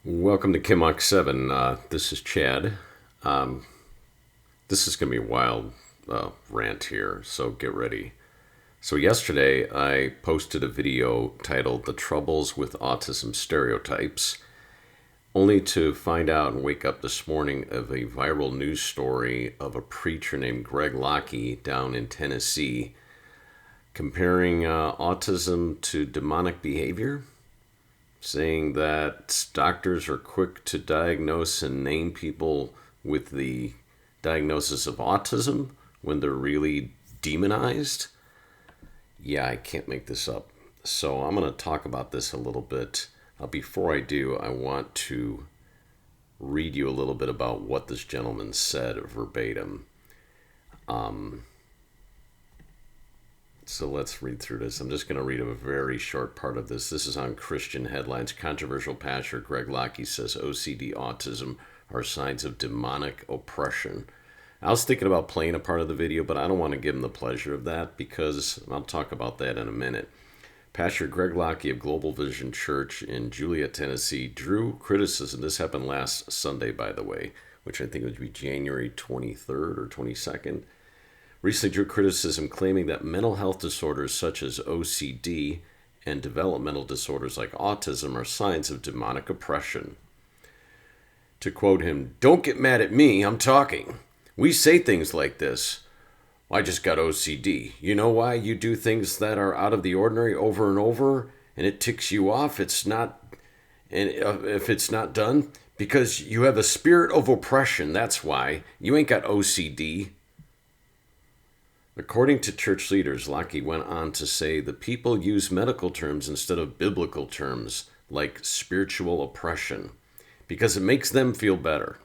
Welcome to Kimok 7. This is Chad. This is going to be a wild rant here, so get ready. So yesterday I posted a video titled The Troubles with Autism Stereotypes, only to find out and wake up this morning of a viral news story of a preacher named Greg Locke down in Tennessee comparing autism to demonic behavior, saying that doctors are quick to diagnose and name people with the diagnosis of autism when they're really demonized. Yeah, I can't make this up. So I'm going to talk about this a little bit. Before I do, I want to read you a little bit about what this gentleman said verbatim. So let's read through this. I'm just going to read a very short part of this. This is on Christian Headlines. Controversial pastor Greg Locke says OCD, autism are signs of demonic oppression. I was thinking about playing a part of the video, but I don't want to give him the pleasure of that because I'll talk about that in a minute. Pastor Greg Locke of Global Vision Church in Juliet, Tennessee, drew criticism. This happened last Sunday, by the way, which I think would be January 23rd or 22nd. Recently drew criticism claiming that mental health disorders such as OCD and developmental disorders like autism are signs of demonic oppression. To quote him, "Don't get mad at me, I'm talking. We say things like this. I just got OCD. You know why you do things that are out of the ordinary over and over and it ticks you off? It's not, and if it's not done, because you have a spirit of oppression. That's why. You ain't got OCD." According to church leaders, Locke went on to say the people use medical terms instead of biblical terms like spiritual oppression because it makes them feel better.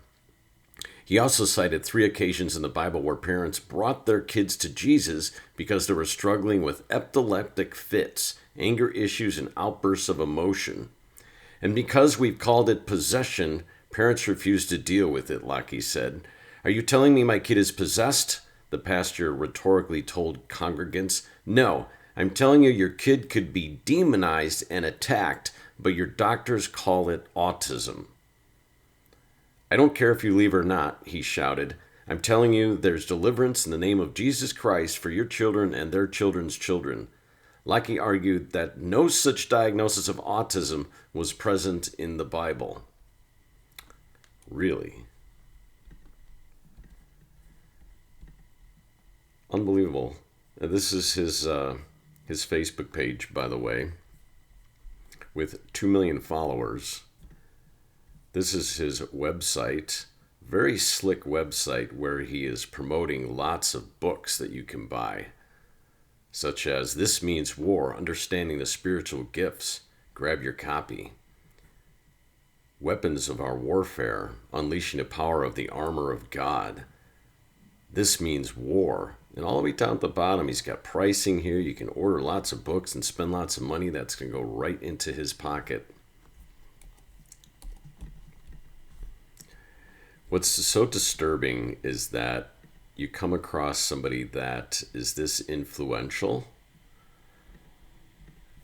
He also cited 3 occasions in the Bible where parents brought their kids to Jesus because they were struggling with epileptic fits, anger issues, and outbursts of emotion. And because we've called it possession, parents refuse to deal with it, Locke said. "Are you telling me my kid is possessed?" the pastor rhetorically told congregants. "No, I'm telling you your kid could be demonized and attacked, but your doctors call it autism." "I don't care if you leave or not," he shouted. "I'm telling you there's deliverance in the name of Jesus Christ for your children and their children's children." Locke argued that no such diagnosis of autism was present in the Bible. Really? Unbelievable. This is his Facebook page, by the way, with 2 million followers. This is his website, very slick website where he is promoting lots of books that you can buy, such as This Means War, Understanding the Spiritual Gifts. Grab your copy. Weapons of Our Warfare, Unleashing the Power of the Armor of God. This Means War. And all the way down at the bottom, he's got pricing here. You can order lots of books and spend lots of money. That's going to go right into his pocket. What's so disturbing is that you come across somebody that is this influential.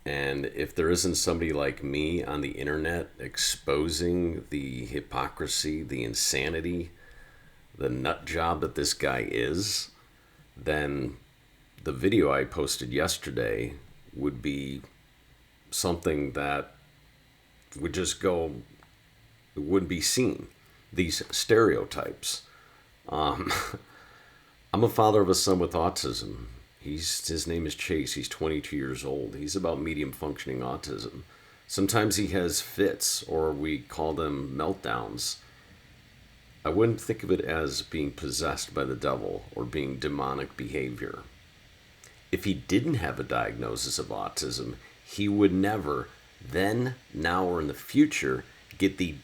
And if there isn't somebody like me on the internet exposing the hypocrisy, the insanity, the nut job that this guy is, then the video I posted yesterday would be something that would just go, it wouldn't be seen. These stereotypes. I'm a father of a son with autism. His name is Chase. He's 22 years old. He's about medium functioning autism. Sometimes he has fits, or we call them meltdowns. I wouldn't think of it as being possessed by the devil or being demonic behavior. If he didn't have a diagnosis of autism, he would never, then, now, or in the future, get the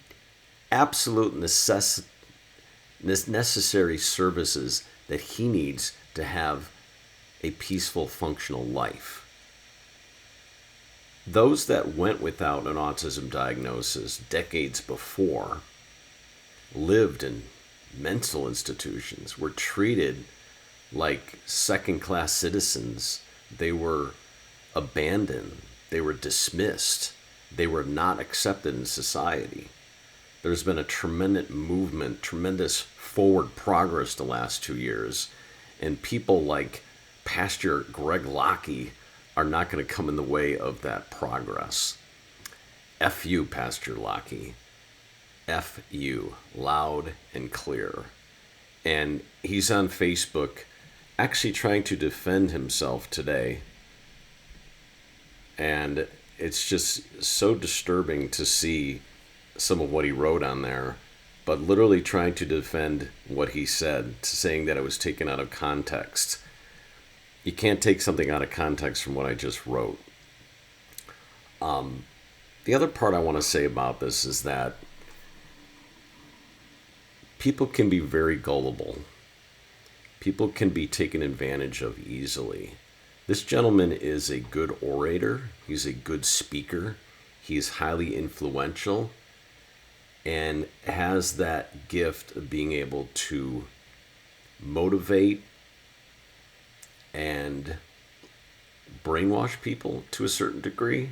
absolute necessary services that he needs to have a peaceful, functional life. Those that went without an autism diagnosis decades before lived in mental institutions, were treated like second-class citizens. They were abandoned. They were dismissed. They were not accepted in society. There's been a tremendous movement, tremendous forward progress the last 2 years. And people like Pastor Greg Locke are not going to come in the way of that progress. F you, Pastor Locke. F you, loud and clear. And he's on Facebook actually trying to defend himself today. And it's just so disturbing to see some of what he wrote on there, but literally trying to defend what he said, saying that it was taken out of context. You can't take something out of context from what I just wrote. The other part I want to say about this is that people can be very gullible. People can be taken advantage of easily. This gentleman is a good orator. He's a good speaker. He's highly influential and has that gift of being able to motivate and brainwash people to a certain degree.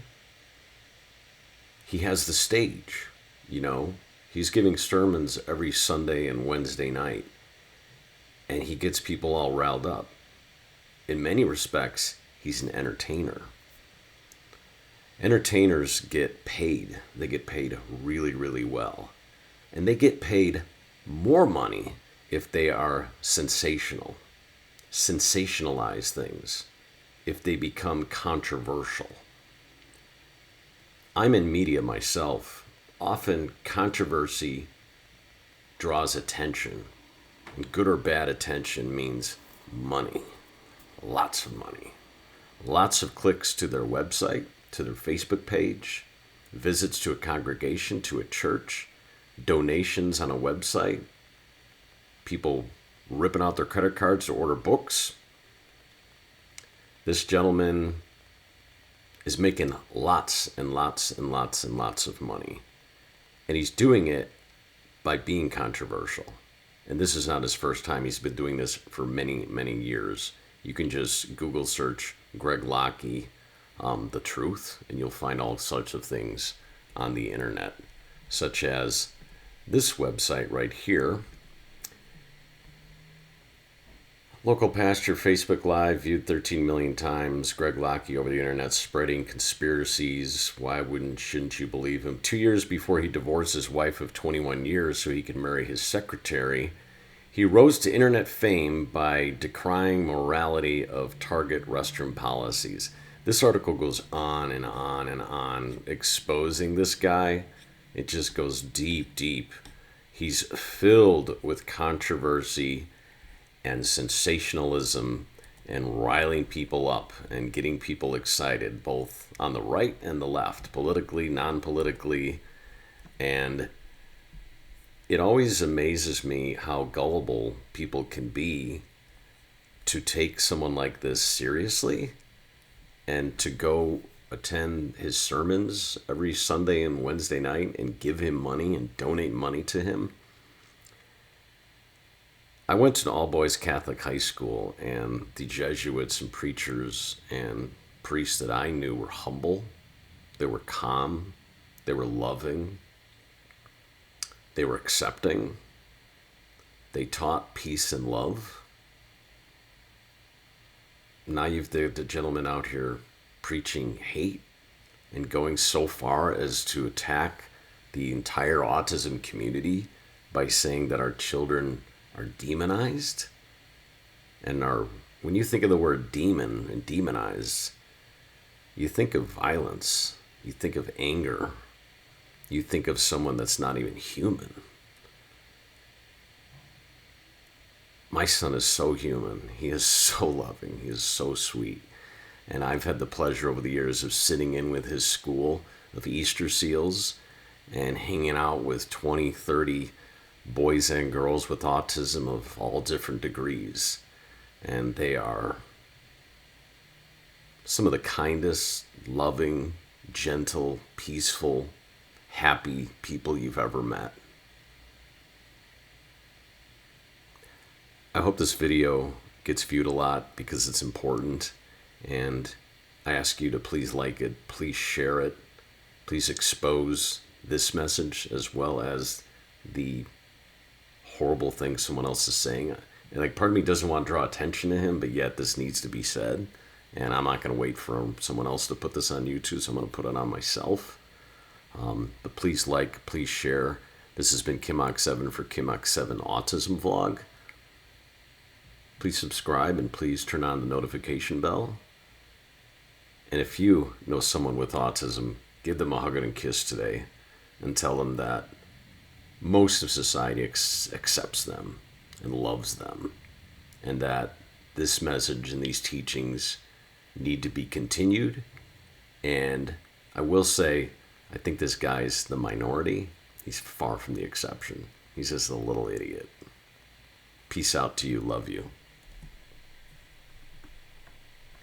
He has the stage, you know. He's giving sermons every Sunday and Wednesday night, and he gets people all riled up. In many respects, he's an entertainer. Entertainers get paid. They get paid really, really well. And they get paid more money if they are sensational, sensationalize things, if they become controversial. I'm in media myself. Often controversy draws attention, and good or bad attention means money, lots of money, lots of clicks to their website, to their Facebook page, visits to a congregation, to a church, donations on a website, people ripping out their credit cards to order books. This gentleman is making lots and lots and lots and lots of money. And he's doing it by being controversial. And this is not his first time. He's been doing this for many, many years. You can just Google search Greg Locke, the truth, and you'll find all sorts of things on the internet, such as this website right here. Local pastor Facebook Live viewed 13 million times. Greg Locke over the internet spreading conspiracies. Why shouldn't you believe him? 2 years before he divorced his wife of 21 years so he could marry his secretary, he rose to internet fame by decrying morality of Target restroom policies. This article goes on and on and on, exposing this guy. It just goes deep, deep. He's filled with controversy and sensationalism and riling people up and getting people excited, both on the right and the left, politically, non-politically. And it always amazes me how gullible people can be to take someone like this seriously and to go attend his sermons every Sunday and Wednesday night and give him money and donate money to him. I went to an all-boys Catholic high school, and the Jesuits and preachers and priests that I knew were humble. They were calm. They were loving. They were accepting. They taught peace and love. Now you've the gentleman out here preaching hate and going so far as to attack the entire autism community by saying that our children are demonized and when you think of the word demon and demonized, you think of violence, you think of anger, you think of someone that's not even human. My son is so human. He is so loving. He is so sweet. And I've had the pleasure over the years of sitting in with his school of Easter seals and hanging out with 20, 30 boys and girls with autism of all different degrees. And they are some of the kindest, loving, gentle, peaceful, happy people you've ever met. I hope this video gets viewed a lot because it's important. And I ask you to please like it, please share it, please expose this message as well as the horrible things someone else is saying. And like, part of me doesn't want to draw attention to him, but yet this needs to be said. And I'm not going to wait for someone else to put this on YouTube, so I'm going to put it on myself. But please like, please share. This has been Kimok7 for Kimok7 Autism Vlog. Please subscribe and please turn on the notification bell. And if you know someone with autism, give them a hug and a kiss today and tell them that most of society accepts them and loves them, and that this message and these teachings need to be continued. And I will say, I think this guy's the minority. He's far from the exception. He's just a little idiot. Peace out to you. Love you.